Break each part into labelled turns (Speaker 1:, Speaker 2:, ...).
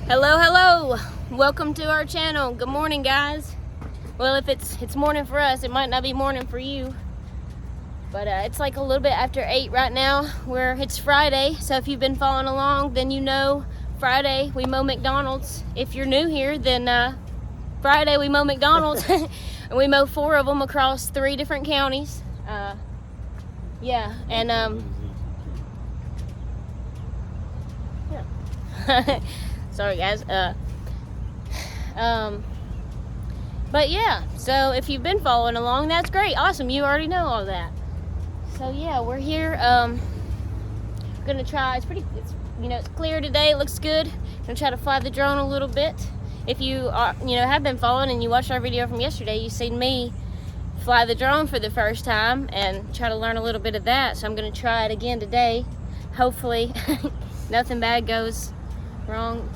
Speaker 1: Hello, welcome to our channel. Good morning, guys. Well, if it's morning for us, it might not be morning for you, but it's like a little bit after 8 right now, where it's Friday. So if you've been following along, then you know Friday we mow McDonald's. If you're new here, then Friday we mow McDonald's. And we mow 4 of them across 3 different counties. Yeah, and yeah. Sorry, guys. But yeah, so if you've been following along, that's great. Awesome. You already know all that. So yeah, we're here. Gonna try. It's clear today. It looks good. Gonna try to fly the drone a little bit. If you are, have been following and you watched our video from yesterday, you've seen me fly the drone for the first time and try to learn a little bit of that. So I'm gonna try it again today. Hopefully, nothing bad goes wrong.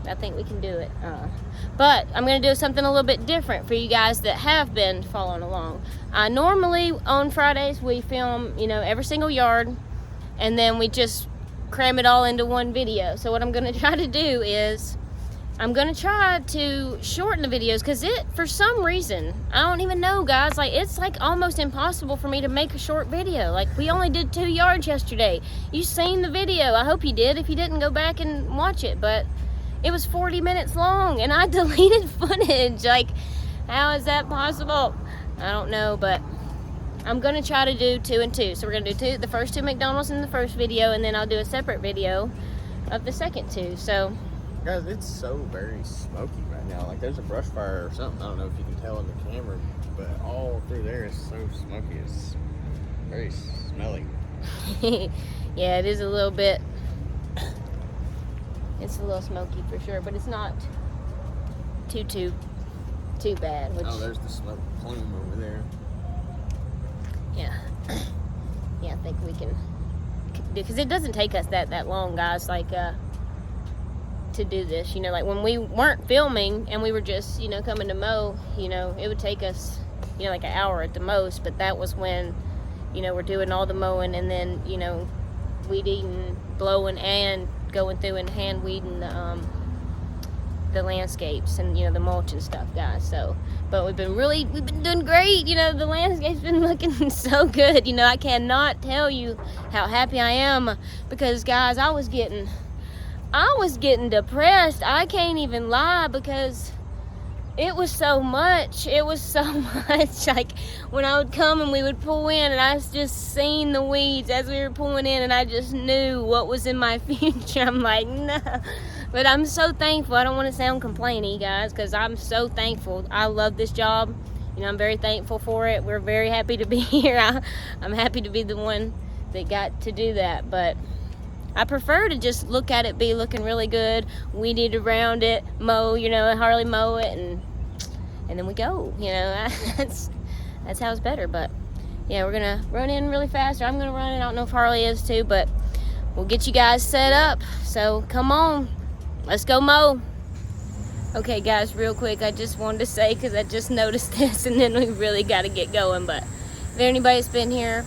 Speaker 1: I think we can do it, but I'm gonna do something a little bit different for you guys that have been following along. Normally on Fridays we film every single yard, and then we just cram it all into one video. So what I'm gonna try to do is I'm gonna try to shorten the videos, because for some reason, I don't even know, guys, it's almost impossible for me to make a short video. We only did 2 yards yesterday. You seen the video. I hope you did. If you didn't, go back and watch it. But it was 40 minutes long and I deleted footage. How is that possible? I don't know, but I'm gonna try to do 2 and 2. So we're gonna do the first 2 McDonald's in the first video, and then I'll do a separate video of the second 2. So
Speaker 2: guys, it's so very smoky right now. There's a brush fire or something. I don't know if you can tell in the camera, but all through there is so smoky. It's very smelly.
Speaker 1: Yeah, it is a little bit. It's a little smoky for sure, but it's not too bad.
Speaker 2: Oh, there's the smoke plume over there.
Speaker 1: Yeah. Yeah, I think we can do, because it doesn't take us that long, guys. To do this, when we weren't filming and we were just coming to mow, it would take us an hour at the most. But that was when we're doing all the mowing, and then weed eating, blowing, and going through and hand weeding the landscapes and the mulch and stuff, guys. So but we've been doing great. The landscape's been looking so good. I cannot tell you how happy I am, because guys, I was getting depressed. I can't even lie, because it was so much. When I would come and we would pull in, and I just seen the weeds as we were pulling in, and I just knew what was in my future. I'm like, no. But I'm so thankful. I don't want to sound complainy, guys, because I'm so thankful. I love this job. I'm very thankful for it. We're very happy to be here. I'm happy to be the one that got to do that. But I prefer to just look at it be looking really good, weed eat around it, mow, Harley mow it, and then we go. That's how it's better. But yeah, we're gonna run in really fast, or I'm gonna run in. I don't know if Harley is too, but we'll get you guys set up. So come on, let's go mow. Okay, guys, real quick, I just wanted to say, because I just noticed this, and then we really got to get going. But if anybody's been here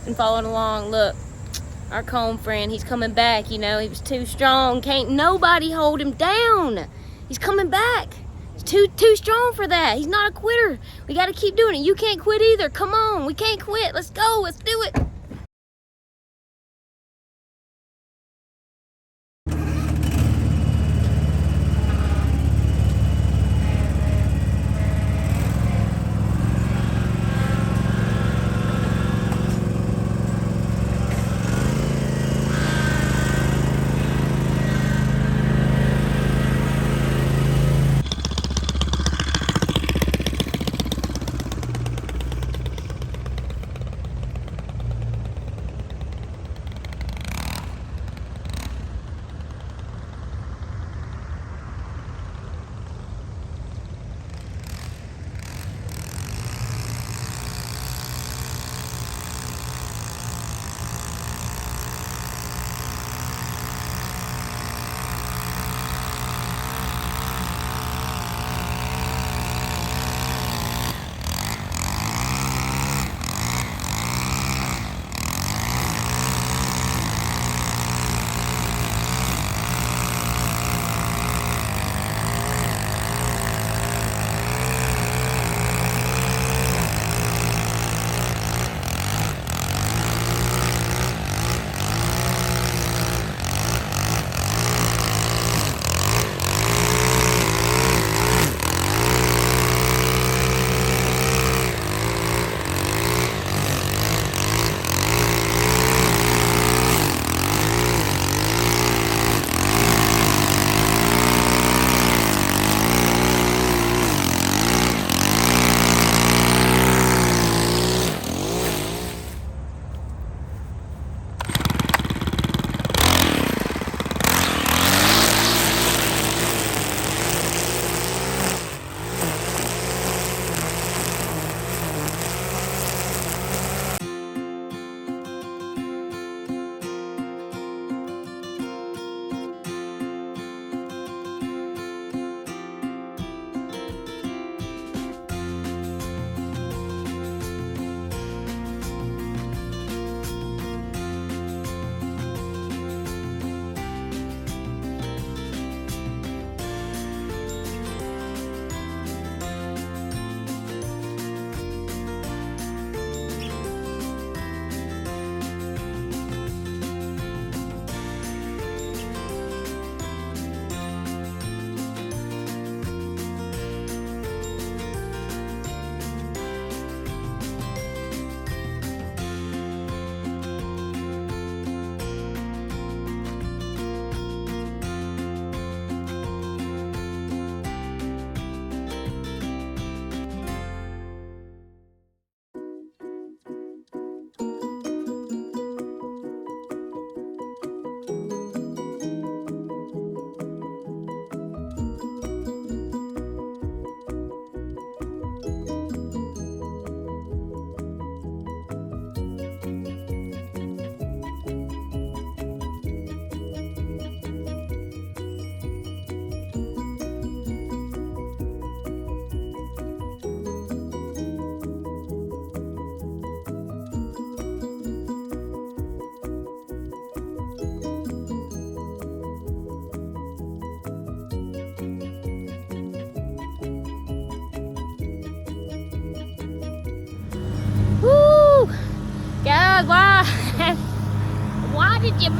Speaker 1: and following along, look. Our comb friend, he's coming back. He was too strong. Can't nobody hold him down. He's coming back. He's too strong for that. He's not a quitter. We got to keep doing it. You can't quit either. Come on, we can't quit. Let's go. Let's do it.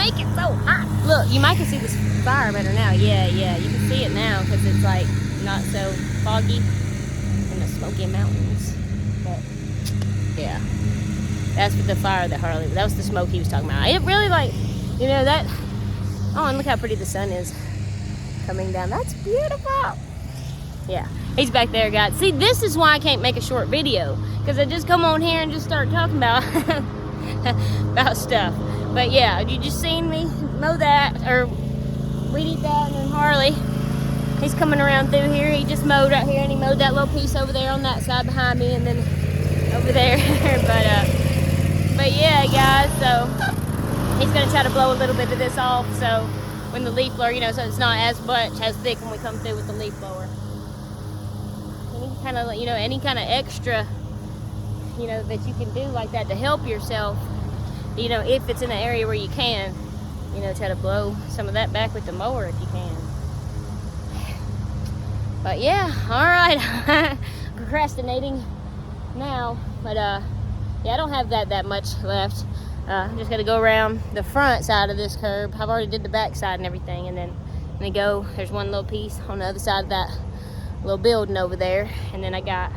Speaker 1: make it so hot. Look, you might can see this fire better now. Yeah, you can see it now because it's like not so foggy in the Smoky Mountains. But yeah, that's the fire that Harley, that was the smoke he was talking about. It really like, you know, that, oh, and look how pretty the sun is coming down. That's beautiful. Yeah, he's back there, guys. See, this is why I can't make a short video, because I just come on here and just start talking about about stuff. But yeah, you just seen me mow that, or weed eat that, and then Harley, he's coming around through here. He just mowed right here, and he mowed that little piece over there on that side behind me, and then over there. But yeah, guys, so he's gonna try to blow a little bit of this off, so when the leaf blower, you know, so it's not as thick when we come through with the leaf blower. Any kind of, you know, any kind of extra, you know, that you can do like that to help yourself, you know, if it's in an area where you can, you know, try to blow some of that back with the mower if you can. But yeah, all right. Procrastinating now, but yeah, I don't have that much left. I'm just gonna go around the front side of this curb. I've already did the back side and everything, and then there's one little piece on the other side of that little building over there, and then I got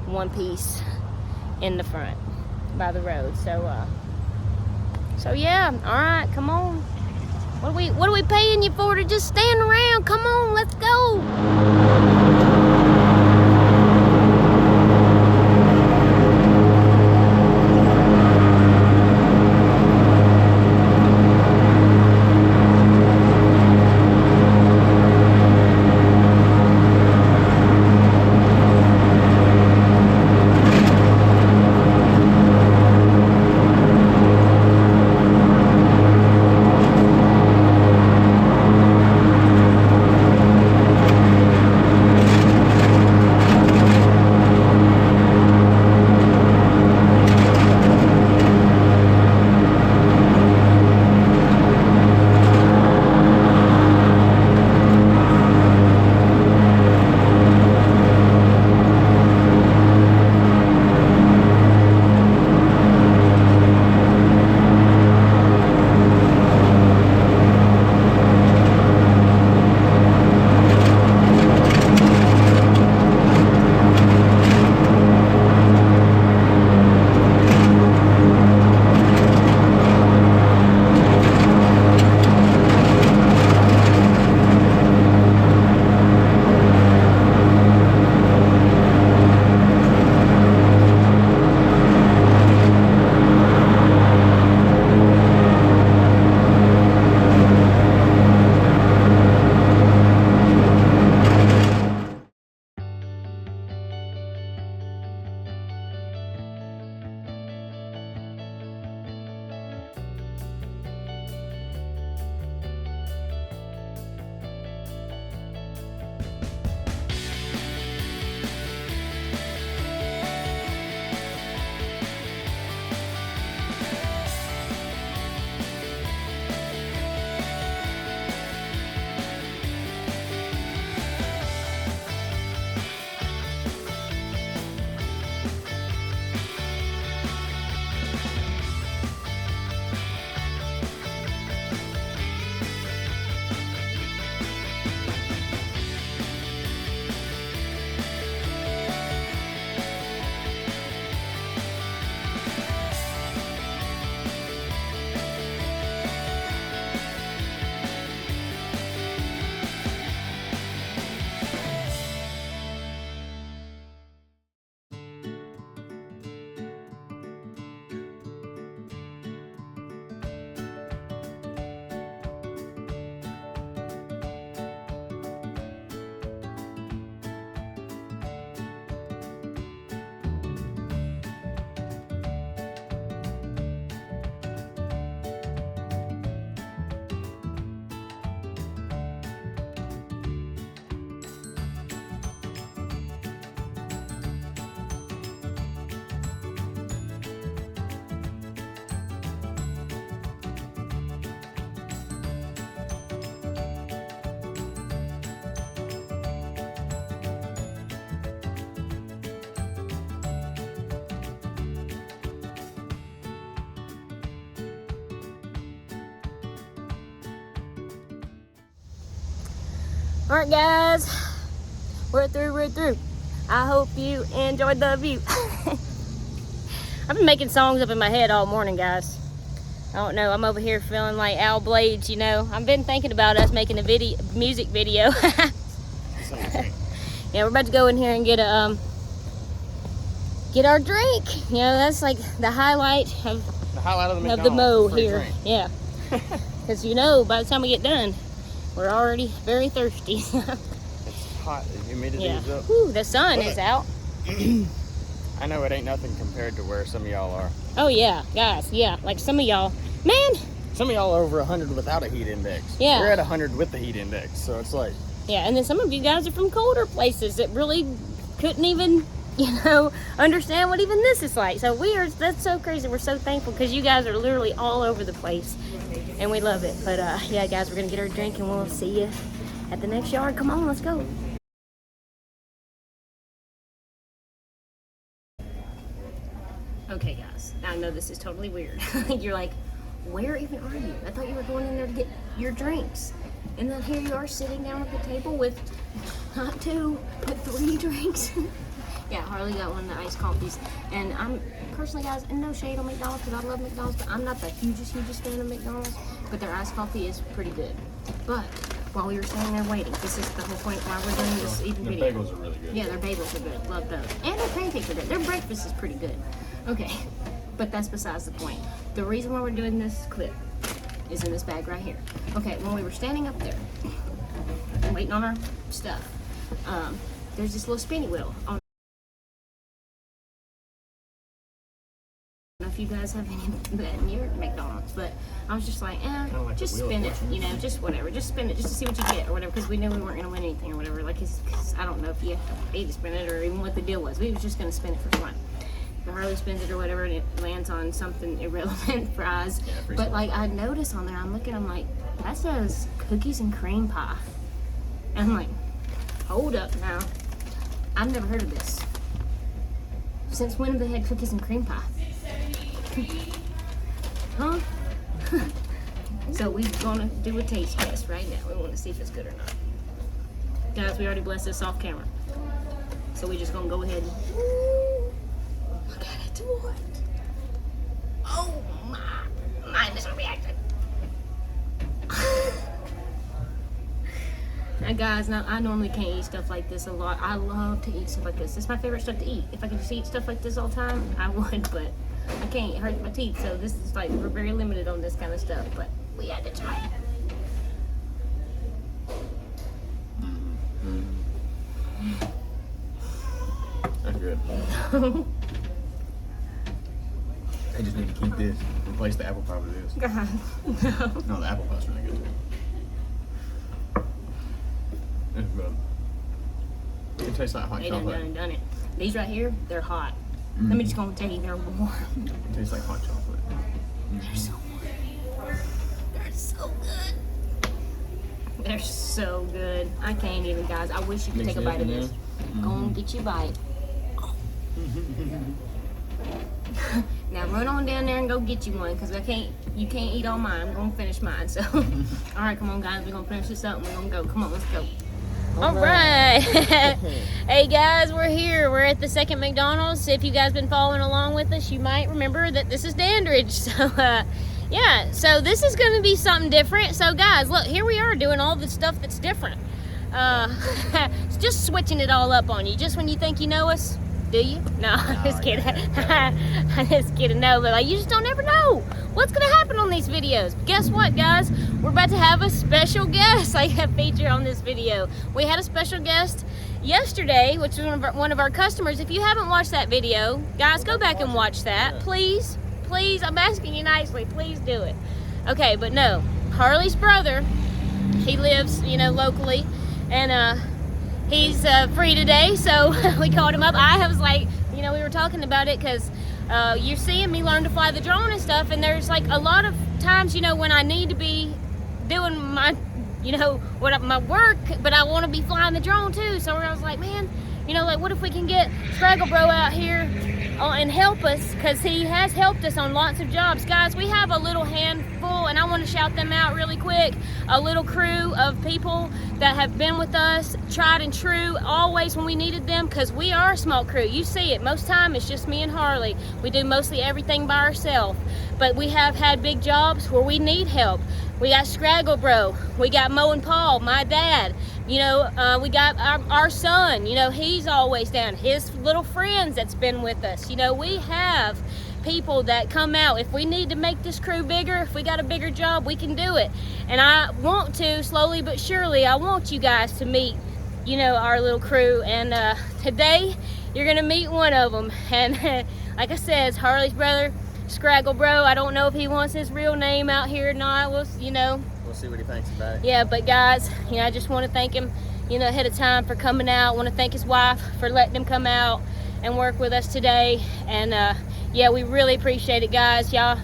Speaker 1: one piece in the front by the road. So yeah, all right, come on. What are we paying you for to just stand around? Come on, let's go. Alright guys, we're through. I hope you enjoyed the view. I've been making songs up in my head all morning, guys. I don't know, I'm over here feeling like Al Blades, you know. I've been thinking about us making a music video. Yeah, we're about to go in here and get a get our drink. You know, that's like the highlight of the mow here. Drink. Yeah. Because you know, by the time we get done, we're already very thirsty.
Speaker 2: It's hot. The humidity is up.
Speaker 1: Whew, the sun is out.
Speaker 2: I know it ain't nothing compared to where some of y'all are.
Speaker 1: Oh yeah, guys. Yeah, like some of y'all. Man.
Speaker 2: Some of y'all are over 100 without a heat index.
Speaker 1: Yeah.
Speaker 2: We're at 100 with the heat index, so it's like.
Speaker 1: Yeah, and then some of you guys are from colder places that really couldn't even, you know, understand what even this is like. So that's so crazy. We're so thankful because you guys are literally all over the place and we love it. But yeah, guys, we're gonna get our drink and we'll see you at the next yard. Come on, let's go. Okay, guys, I know this is totally weird. You're like, where even are you? I thought you were going in there to get your drinks. And then here you are sitting down at the table with not 2, but 3 drinks. Yeah, Harley got one of the iced coffees. And I'm personally, guys, and no shade on McDonald's because I love McDonald's, but I'm not the hugest fan of McDonald's. But their iced coffee is pretty good. But while we were standing there waiting, this is the whole point why we're doing this even video.
Speaker 2: Their bagels are really good.
Speaker 1: Yeah, their bagels are good. Love those. And their pancakes are good. Their breakfast is pretty good. Okay, but that's besides the point. The reason why we're doing this clip is in this bag right here. Okay, when we were standing up there waiting on our stuff, there's this little spinny wheel on. I don't know if you guys have any of that near McDonald's, but I was just like, like just spin it, you know, just whatever, just spin it just to see what you get or whatever, because we knew we weren't gonna win anything or whatever. Like, cause I don't know if you have to pay to spin it or even what the deal was. We was just gonna spin it for fun. The Harley spins it or whatever, and it lands on something irrelevant, fries. Yeah, but like I noticed on there, I'm looking, I'm like, that says cookies and cream pie. And I'm like, hold up now. I've never heard of this. Since when have they had cookies and cream pie? Huh? So we're gonna do a taste test right now. We want to see if it's good or not. Guys, we already blessed this off camera. So we're just gonna go ahead and look at it. Oh my initial reaction. Now guys, now I normally can't eat stuff like this a lot. I love to eat stuff like this. It's my favorite stuff to eat. If I could just eat stuff like this all the time, I would, but I can't. It hurts my teeth, so this is like, we're very limited on this kind of stuff, but we had to try it.
Speaker 2: That's good. They just need to keep this. Replace the apple pie with this.
Speaker 1: God,
Speaker 2: No, the apple pie's really good too. It's good. It tastes like hot chocolate.
Speaker 1: Done it. These right here, they're hot. Let me just go and tell you, they're warm.
Speaker 2: It tastes like hot chocolate.
Speaker 1: They're so warm. They're so good. They're so good. I can't even, guys. I wish you could take a bite of this. Go and get you a bite. Now run on down there and go get you one, because you can't eat all mine. I'm gonna finish mine. So all right, come on guys, we're gonna finish this up and we're gonna go. Come on, let's go. All right. Hey guys, we're here. We're at the second McDonald's. If you guys been following along with us, you might remember that this is Dandridge. So yeah, so this is gonna be something different. So guys, look, here we are doing all the stuff that's different. Just switching it all up on you, just when you think you know us. Do you? No, I'm just kidding. I'm just kidding. No, but like, you just don't ever know what's gonna happen on these videos. But guess what, guys? We're about to have a special guest, like a feature on this video. We had a special guest yesterday, which was one of our customers. If you haven't watched that video, guys, go back and watch that, please. Please, I'm asking you nicely. Please do it. Okay, but no, Harley's brother, he lives, you know, locally, and he's free today, so we called him up. I was like, you know, we were talking about it because you're seeing me learn to fly the drone and stuff, and there's like a lot of times, you know, when I need to be doing my, you know, my work, but I want to be flying the drone too. So I was like, man, you know, like, what if we can get Straggle Bro out here and help us, because he has helped us on lots of jobs. Guys, we have a little handful, and I want to shout them out really quick, a little crew of people that have been with us, tried and true, always when we needed them, because we are a small crew. You see it, most time it's just me and Harley. We do mostly everything by ourselves, but we have had big jobs where we need help. We got Scraggle Bro, we got Mowing Paul, my dad, you know, we got our son, you know, he's always down, his little friends that's been with us. You know, we have people that come out. If we need to make this crew bigger, if we got a bigger job, we can do it. And I want to, slowly but surely, I want you guys to meet, you know, our little crew. And today, you're gonna meet one of them. And like I said, it's Harley's brother, Scraggle Bro. I don't know if he wants his real name out here or not. We'll, you know.
Speaker 2: We'll see what he thinks about it.
Speaker 1: Yeah, but guys, you know, I just want to thank him, you know, ahead of time for coming out. I want to thank his wife for letting him come out and work with us today. And yeah, we really appreciate it, guys. Y'all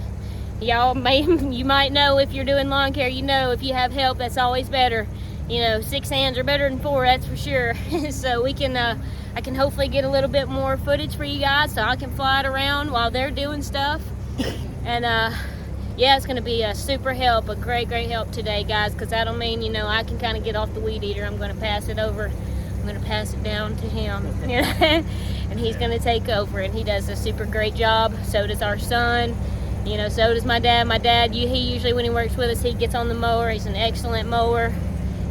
Speaker 1: you might know, if you're doing lawn care, you know, if you have help, that's always better. You know, 6 hands are better than 4, that's for sure. So we can I can hopefully get a little bit more footage for you guys, so I can fly it around while they're doing stuff. And yeah, it's gonna be a super help, a great help today, guys, because that'll mean, you know, I can kind of get off the weed eater. I'm gonna pass it over, I'm gonna pass it down to him, you know, and he's gonna take over, and he does a super great job. So does our son, you know, so does my dad. My dad, he usually, when he works with us, he gets on the mower. He's an excellent mower,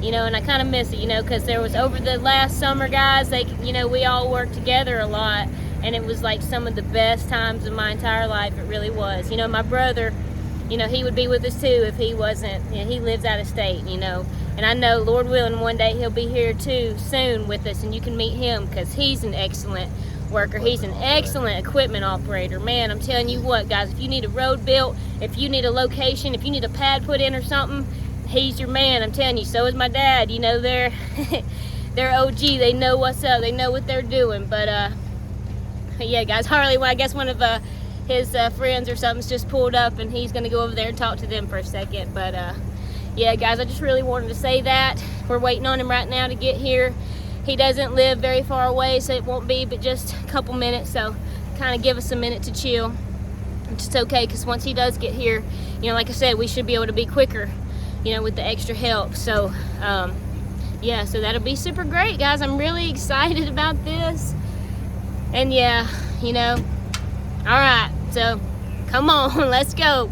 Speaker 1: you know, and I kind of miss it, you know, because there was, over the last summer, guys, you know, we all worked together a lot, and it was like some of the best times of my entire life. It really was. You know, my brother, you know, he would be with us too if he wasn't, you know, he lives out of state, you know, and I know, Lord willing, one day he'll be here too soon with us, and you can meet him, because he's an excellent worker. He's an excellent equipment operator. Man, I'm telling you what, guys, if you need a road built, if you need a location, if you need a pad put in or something, he's your man. I'm telling you. So is my dad. You know, they're OG. They know what's up. They know what they're doing. But yeah, guys, Harley, well, I guess one of his friends or something's just pulled up, and he's gonna go over there and talk to them for a second. But yeah, guys, I just really wanted to say that we're waiting on him right now to get here. He doesn't live very far away, so it won't be but just a couple minutes, so kind of give us a minute to chill. It's okay, because once he does get here, you know, like I said, we should be able to be quicker, you know, with the extra help. So yeah, so that'll be super great, guys. I'm really excited about this. And yeah, you know, all right, so come on, let's go.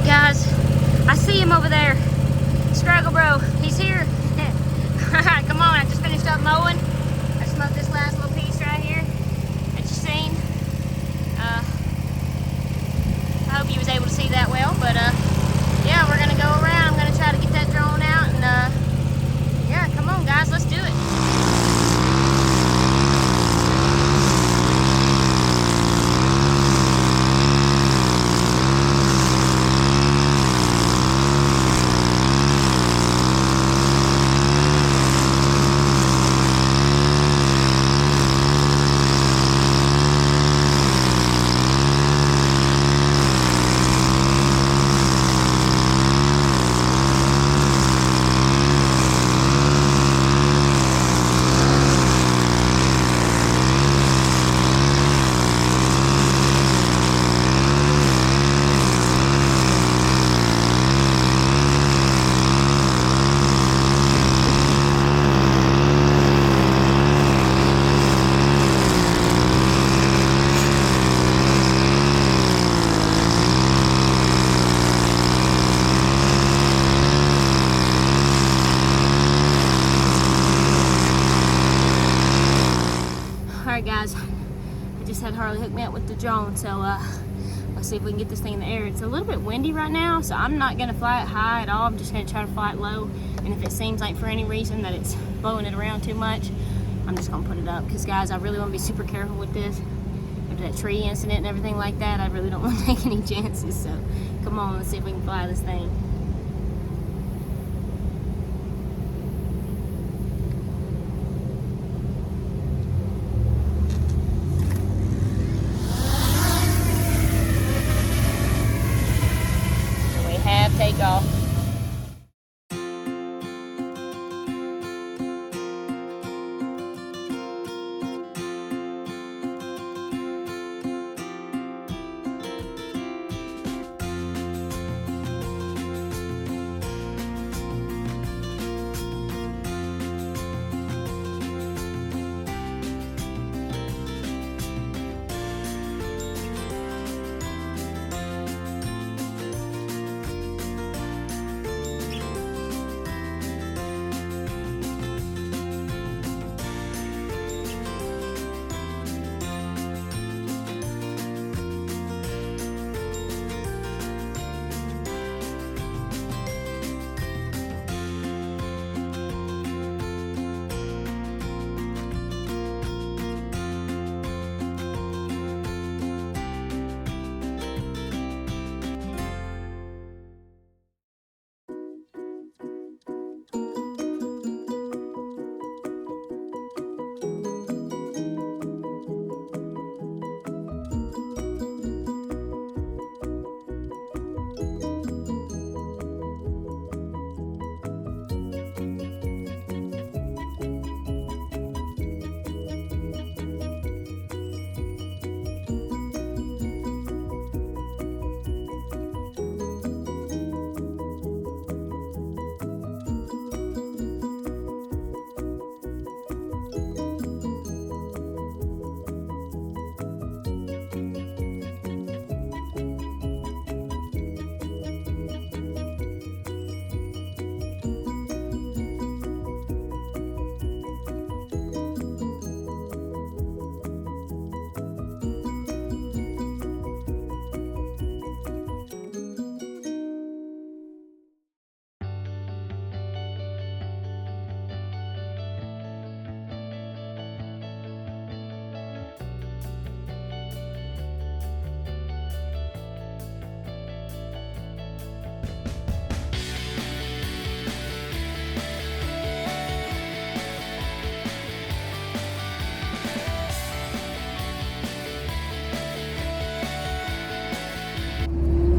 Speaker 1: guys, I see him over there. Struggle bro, he's here. Alright, come on, I just finished up mowing. I smoked this last little piece right here that you seen. I hope you was able to see that well, but yeah, we're gonna go around. I'm gonna try to get that drone out, and yeah, come on guys, let's do it. Alright guys, I just had Harley hook me up with the drone, so let's see if we can get this thing in the air. It's a little bit windy right now, so I'm not going to fly it high at all. I'm just going to try to fly it low, and if it seems like for any reason that it's blowing it around too much, I'm just going to put it up. Because guys, I really want to be super careful with this. After that tree incident and everything like that, I really don't want to take any chances, so come on, let's see if we can fly this thing. Take off.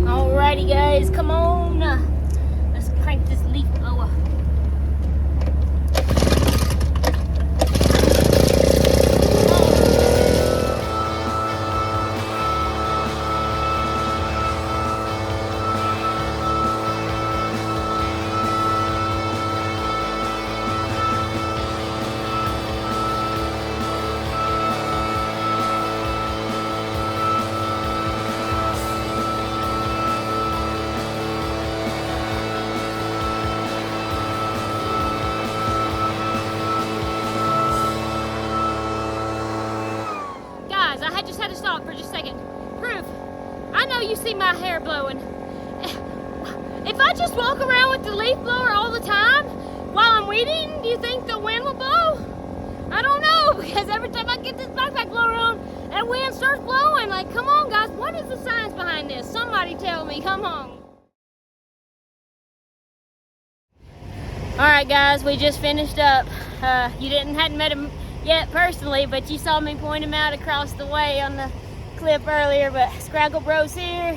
Speaker 1: Alrighty guys, come on. Let's crank this leaf blower. just had to stop for just a second. Proof. I know you see my hair blowing. If I just walk around with the leaf blower all the time while I'm weeding, do you think the wind will blow? I don't know, because every time I get this backpack blower on, that wind starts blowing. Like, come on, guys, what is the science behind this? Somebody tell me, come on. All right, guys, we just finished up. You hadn't met him yet personally, but you saw me point him out across the way on the clip earlier. But Scraggle Bro's here.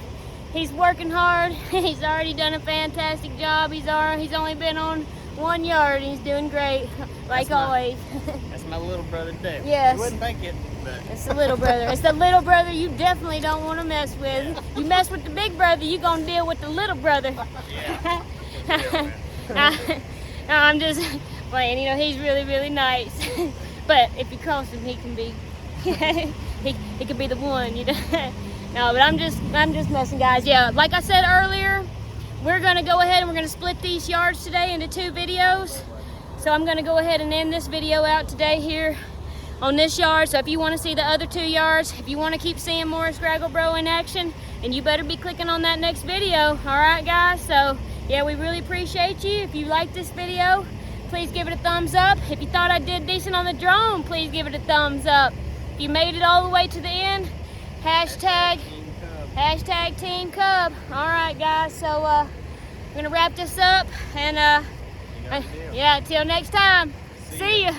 Speaker 1: He's working hard. He's already done a fantastic job. He's only been on 1 yard, and he's doing great, like always.
Speaker 2: That's my little brother, too.
Speaker 1: Yes.
Speaker 2: You wouldn't think it, but...
Speaker 1: It's the little brother. It's the little brother you definitely don't want to mess with. You mess with the big brother, you're going to deal with the little brother.
Speaker 2: Yeah.
Speaker 1: I'm just playing. You know, he's really, really nice. But if you cross him, he can be, he could be the one, you know. No, but I'm just messing, guys. Yeah, like I said earlier, we're gonna go ahead and we're gonna split these yards today into 2 videos. So I'm gonna go ahead and end this video out today here on this yard. So if you want to see the other 2 yards, if you want to keep seeing more Scraggle Bro in action, and you better be clicking on that next video. All right, guys. So yeah, we really appreciate you. If you like this video, please give it a thumbs up. If you thought I did decent on the drone, please give it a thumbs up. If you made it all the way to the end, hashtag Team Cub. All right, guys. So we're gonna wrap this up, and yeah, till next time. See ya.